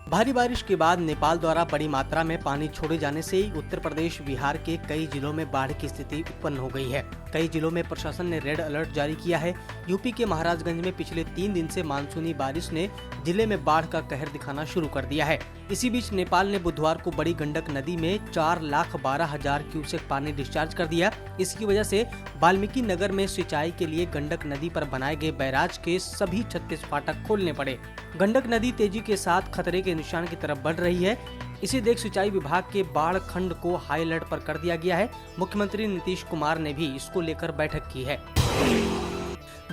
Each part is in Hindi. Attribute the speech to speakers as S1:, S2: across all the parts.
S1: भारी बारिश के बाद नेपाल द्वारा बड़ी मात्रा में पानी छोड़े जाने से उत्तर प्रदेश, बिहार के कई जिलों में बाढ़ की स्थिति उत्पन्न हो गई है। कई जिलों में प्रशासन ने रेड अलर्ट जारी किया है। यूपी के महाराजगंज में पिछले 3 दिन से मानसूनी बारिश ने जिले में बाढ़ का कहर दिखाना शुरू कर दिया है। इसी बीच नेपाल ने बुधवार को बड़ी गंडक नदी में 4,12,000 क्यूसेक पानी डिस्चार्ज कर दिया। इसकी वजह से वाल्मीकि नगर में सिंचाई के लिए गंडक नदी पर बनाए गए बैराज के सभी 36 फाटक खोलने पड़े। गंडक नदी तेजी के साथ खतरे के निशान की तरफ बढ़ रही है। इसे देख सिंचाई विभाग के बाढ़ खंड को हाई अलर्ट पर कर दिया गया है। मुख्यमंत्री नीतीश कुमार ने भी इसको लेकर बैठक की है।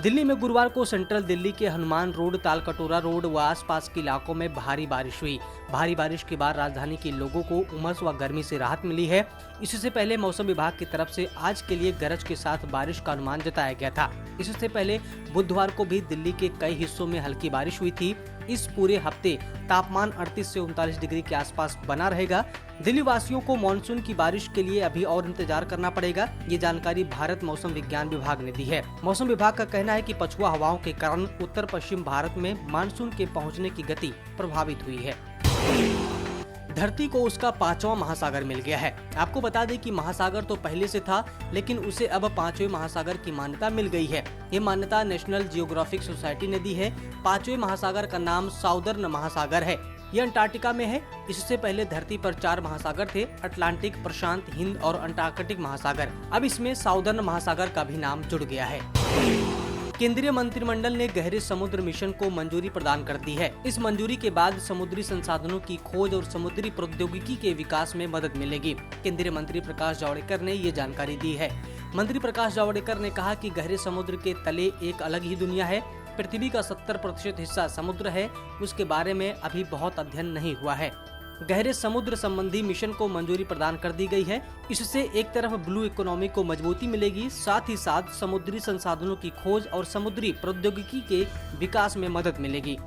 S1: दिल्ली में गुरुवार को सेंट्रल दिल्ली के हनुमान रोड, तालकटोरा रोड व आसपास के इलाकों में भारी बारिश हुई। भारी बारिश के बाद राजधानी के लोगों को उमस व गर्मी से राहत मिली है। इससे पहले मौसम विभाग की तरफ से आज के लिए गरज के साथ बारिश का अनुमान जताया गया था। इससे पहले बुधवार को भी दिल्ली के कई हिस्सों में हल्की बारिश हुई थी। इस पूरे हफ्ते तापमान 38 से 39 डिग्री के आसपास बना रहेगा। दिल्ली वासियों को मानसून की बारिश के लिए अभी और इंतजार करना पड़ेगा। ये जानकारी भारत मौसम विज्ञान विभाग ने दी है। मौसम विभाग का कहना है कि पछुआ हवाओं के कारण उत्तर पश्चिम भारत में मानसून के पहुंचने की गति प्रभावित हुई है। धरती को उसका 5वां महासागर मिल गया है। आपको बता दें कि महासागर तो पहले से था, लेकिन उसे अब 5वें महासागर की मान्यता मिल गई है। ये मान्यता नेशनल जियोग्राफिक सोसाइटी ने दी है। 5वें महासागर का नाम साउदर्न महासागर है। ये अंटार्कटिका में है। इससे पहले धरती पर 4 महासागर थे, अटलांटिक, प्रशांत, हिंद और अंटार्कटिक महासागर। अब इसमें साउदर्न महासागर का भी नाम जुड़ गया है। केंद्रीय मंत्रिमंडल ने गहरे समुद्र मिशन को मंजूरी प्रदान कर दी है। इस मंजूरी के बाद समुद्री संसाधनों की खोज और समुद्री प्रौद्योगिकी के विकास में मदद मिलेगी। केंद्रीय मंत्री प्रकाश जावड़ेकर ने ये जानकारी दी है। मंत्री प्रकाश जावड़ेकर ने कहा कि गहरे समुद्र के तले एक अलग ही दुनिया है। पृथ्वी का 70% हिस्सा समुद्र है। उसके बारे में अभी बहुत अध्ययन नहीं हुआ है। गहरे समुद्र संबंधी मिशन को मंजूरी प्रदान कर दी गई है। इससे एक तरफ ब्लू इकोनॉमी को मजबूती मिलेगी, साथ ही साथ समुद्री संसाधनों की खोज और समुद्री प्रौद्योगिकी के विकास में मदद मिलेगी।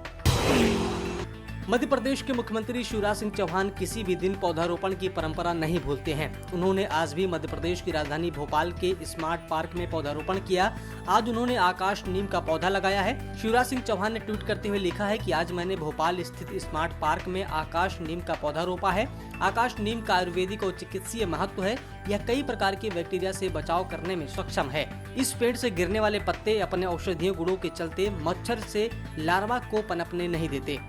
S1: मध्य प्रदेश के मुख्यमंत्री शिवराज सिंह चौहान किसी भी दिन पौधारोपण की परंपरा नहीं भूलते हैं। उन्होंने आज भी मध्य प्रदेश की राजधानी भोपाल के स्मार्ट पार्क में पौधारोपण किया। आज उन्होंने आकाश नीम का पौधा लगाया है। शिवराज सिंह चौहान ने ट्वीट करते हुए लिखा है कि आज मैंने भोपाल स्थित स्मार्ट पार्क में आकाश नीम का पौधा रोपा है। आकाश नीम का आयुर्वेदिक और चिकित्सीय महत्व है। यह कई प्रकार के बैक्टीरिया से बचाव करने में सक्षम है। इस पेड़ से गिरने वाले पत्ते अपने औषधीय गुणों के चलते मच्छर से लार्वा को पनपने नहीं देते।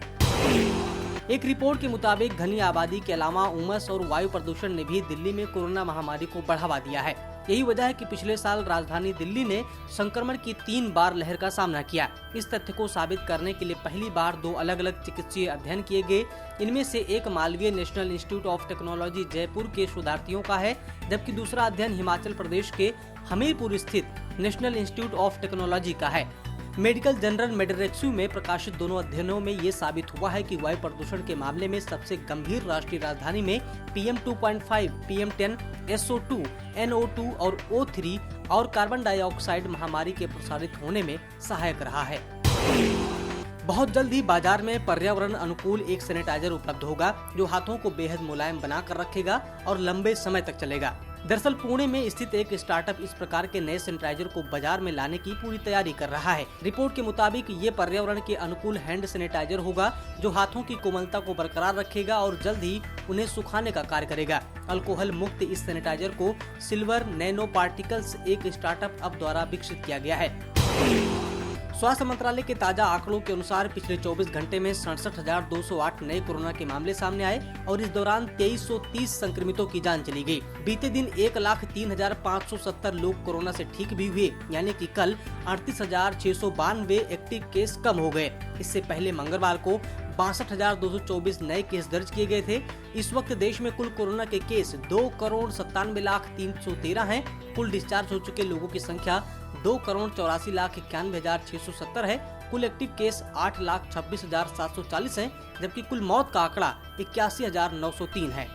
S1: एक रिपोर्ट के मुताबिक घनी आबादी के अलावा उमस और वायु प्रदूषण ने भी दिल्ली में कोरोना महामारी को बढ़ावा दिया है। यही वजह है कि पिछले साल राजधानी दिल्ली ने संक्रमण की 3 बार लहर का सामना किया। इस तथ्य को साबित करने के लिए पहली बार 2 अलग अलग चिकित्सीय अध्ययन किए गए। इनमें से एक Malviya national institute of technology Jaipur के शोधार्थियों का है, जबकि दूसरा अध्ययन हिमाचल प्रदेश के हमीरपुर स्थित नेशनल इंस्टीट्यूट ऑफ टेक्नोलॉजी का है। मेडिकल जर्नल मेडिरेक्सू में प्रकाशित दोनों अध्ययनों में ये साबित हुआ है कि वायु प्रदूषण के मामले में सबसे गंभीर राष्ट्रीय राजधानी में PM2.5, PM10, SO2, NO2 और O3 और कार्बन डाइऑक्साइड महामारी के प्रसारित होने में सहायक रहा है। बहुत जल्द ही बाजार में पर्यावरण अनुकूल एक सैनिटाइजर उपलब्ध होगा, जो हाथों को बेहद मुलायम बना कर रखेगा और लंबे समय तक चलेगा। दरअसल पुणे में स्थित एक स्टार्टअप इस प्रकार के नए सैनिटाइजर को बाजार में लाने की पूरी तैयारी कर रहा है। रिपोर्ट के मुताबिक ये पर्यावरण के अनुकूल हैंड सैनिटाइजर होगा, जो हाथों की कोमलता को बरकरार रखेगा और जल्द ही उन्हें सुखाने का कार्य करेगा। अल्कोहल मुक्त इस सैनिटाइजर को सिल्वर नैनो पार्टिकल्स एक स्टार्टअप द्वारा विकसित किया गया है। स्वास्थ्य मंत्रालय के ताजा आंकड़ों के अनुसार पिछले 24 घंटे में 67,208 नए कोरोना के मामले सामने आए और इस दौरान 2330 संक्रमितों की जान चली गई। बीते दिन 1,03,570 लोग कोरोना से ठीक भी हुए, यानी कि कल 38,692 एक्टिव केस कम हो गए। इससे पहले मंगलवार को 62,224 नए केस दर्ज किए गए थे। इस वक्त देश में कुल कोरोना के केस 2,97,313 हैं। कुल डिस्चार्ज हो चुके लोगों की संख्या 2,84,91,670 है। कुल एक्टिव केस 8,26,740 हैं, जबकि कुल मौत का आंकड़ा 81,903 है।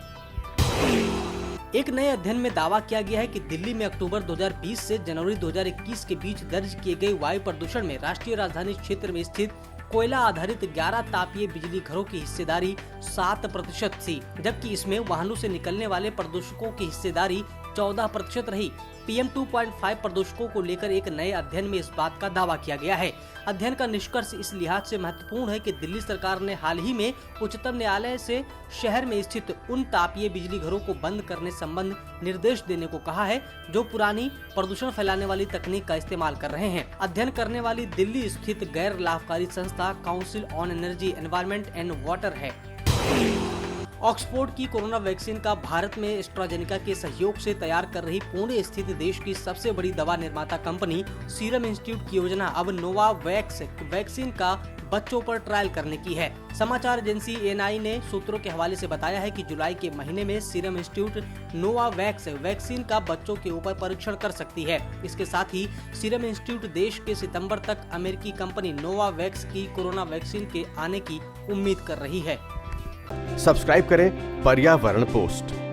S1: एक नए अध्ययन में दावा किया गया है कि दिल्ली में अक्टूबर 2020 से जनवरी 2021 के बीच दर्ज किए गए वायु प्रदूषण में राष्ट्रीय राजधानी क्षेत्र में स्थित कोयला आधारित 11 तापीय बिजली घरों की हिस्सेदारी 7% थी, जबकि इसमें वाहनों से निकलने वाले प्रदूषकों की हिस्सेदारी 14% रही। PM 2.5 प्रदूषकों को लेकर एक नए अध्ययन में इस बात का दावा किया गया है। अध्ययन का निष्कर्ष इस लिहाज से महत्वपूर्ण है कि दिल्ली सरकार ने हाल ही में उच्चतम न्यायालय से शहर में स्थित उन तापीय बिजली घरों को बंद करने संबंध निर्देश देने को कहा है जो पुरानी प्रदूषण फैलाने वाली तकनीक का इस्तेमाल कर रहे हैं। अध्ययन करने वाली दिल्ली स्थित गैर लाभकारी संस्था council on energy, environment and water है। ऑक्सफोर्ड की कोरोना वैक्सीन का भारत में एस्ट्राजेनेका के सहयोग से तैयार कर रही पुणे स्थित देश की सबसे बड़ी दवा निर्माता कंपनी सीरम इंस्टीट्यूट की योजना अब नोवावैक्स वैक्सीन का बच्चों पर ट्रायल करने की है। समाचार एजेंसी एएनआई ने सूत्रों के हवाले से बताया है कि जुलाई के महीने में सीरम इंस्टीट्यूट नोवावैक्स वैक्सीन का बच्चों के ऊपर परीक्षण कर सकती है। इसके साथ ही सीरम इंस्टीट्यूट देश के सितंबर तक अमेरिकी कंपनी नोवावैक्स की कोरोना वैक्सीन के आने की उम्मीद कर रही है।
S2: सब्सक्राइब करें पर्यावरण पोस्ट।